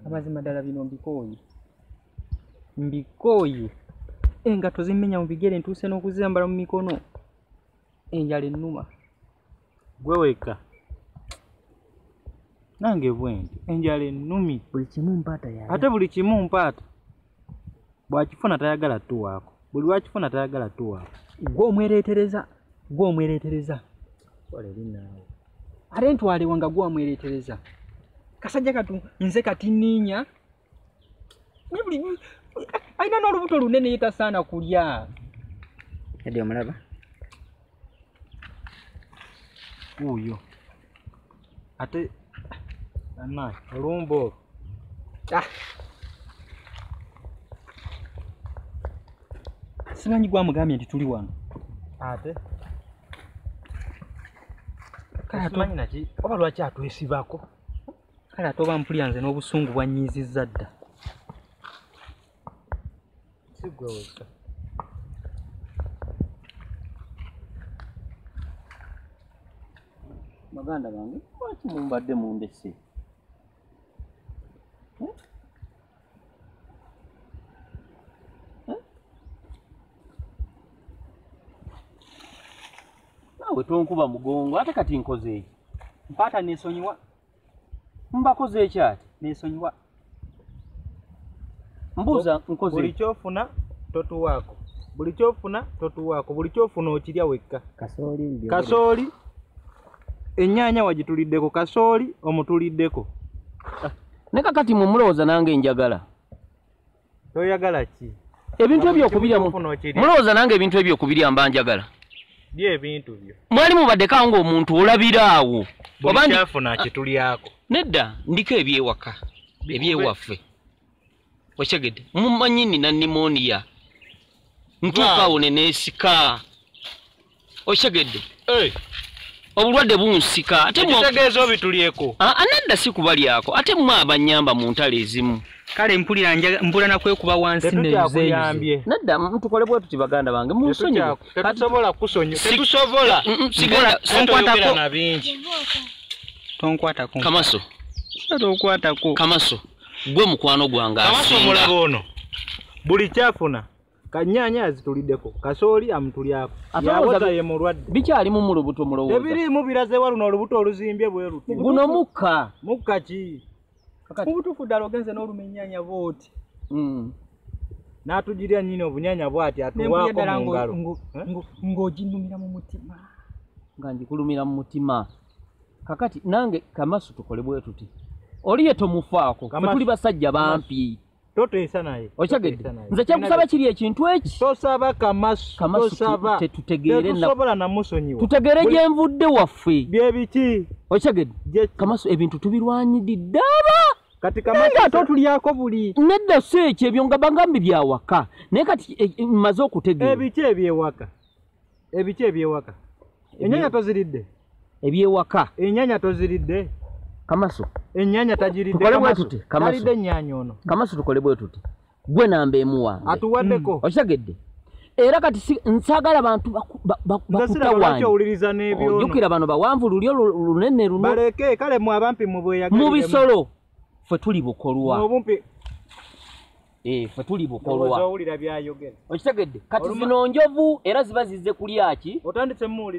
Amazima ddala bino mbikooye engatto zimmenya mu bigere ntuuse n'okuzambala mu mikono enjala ennuma gwe wekka nange bwendi enjala ennumi buli kimu mpaata yayo ate buli kimu mpaata bwakifuna tayagala tuwaako buli wakifuna tayagala tuwaako gw'omwereetereza wale linaawe ate ntwalewa nga gwamwereetereza kasajja katu nze kati nniinya alina n'olubuto lunene yetasaana kulya yadde omulaba uyo ate amayi olumba olwo simanyi gwamugambye nti tuli wano ate simanyi naki oba lwaki atwesibako kale ate oba mpulya nze n'obusungu bwannyiizizza dda si gwe wekka baganda bange lwaki mumbadde mundese naawe tonkuba mugongo ate kati nkoze eki mpaata neesonyiwa mbakoze eki ati neesonyiwa mbuuza nkoze buli kyofuna totuwaako buli kyofuna okirya wekka kasooli ennyaanya wagituliddeko kasooli omutuliddeko ne kakati mumulowooza nange njagala toyagala ki ebintu ebyokubirya mulowooza nange ebintu ebyokubirya mba njagala byebintu byo mwali mubadde kanga omuntu olabira awo buli kyafuna kitulyako nedda ndiko ebyewaka ebyewaffe okyegedde mumanyi nina nimoniya ntuukaawo neneesika okyegedde obulwadde bunsika ate kitegeeza obitulyeko nedda si kubalyako ate mwe abanyamba mu ntalo ezimu kale mpula nakwekuba wansi tetukyakuyambye nedda mutukole bwetu kibaganda bange munsonyiwe tetusobola kusonyiwa tetusobola tonkwatako na bingi tonkwatako kamaso tonkwatako kamaso gwe mukwano gwange kamaso mulaba ono buli kyafuna kanyaanya azituliddeko kasooli amutulyako yawoza ye mulwadde bikyalimu mu lubuto mulowooza tebiriimu biraze waluno olubuto oluzimbye bwe luti guno mukka ki obutuufu ddala ogenze n'oluma ennyaanya bw'oti n'atugirya nnyini obunyaanya bw'ati atuwaako mu ngalo ng'oginumira mu mutima nga ngikulumira mu mutima kakati nange kamaso tukole bwe tuti oli ye tomufaako ffe tuli basajja bampi toteesa naye okyagedde nze kyakusaba kiri ekintu eki tosaba kamaso tosaba tetusobola namusonyiwa tutegeere gye nvudde waffe bye biki okyagedde kamaso ebintu tubirwanyiridde aba kati kamaso ate otulyako buli nedda si ekyo ebyo nga bagambi byawaka naye kati mmaze okutegeera ebiki ebyewaka ennyaanya toziridde ebyewaka ennyaanya toziridde kamaso ennyaanya tagiridde talidde ennyaanya ono kamaso tukole bwe tuti gwe namba emu wange atuwaddeko okitegedde era kati nsaagala bantu bakutawanyi ojjukira bano bawanvu lulyo lunene luno baleke kale mwe abampi mubweyagalire mu bisolo ffe tuli bukolwa ffe tuli bukolwa owulira byayogera okitegedde kati zino njovu era ziba zizze kulyaki otandise muwulira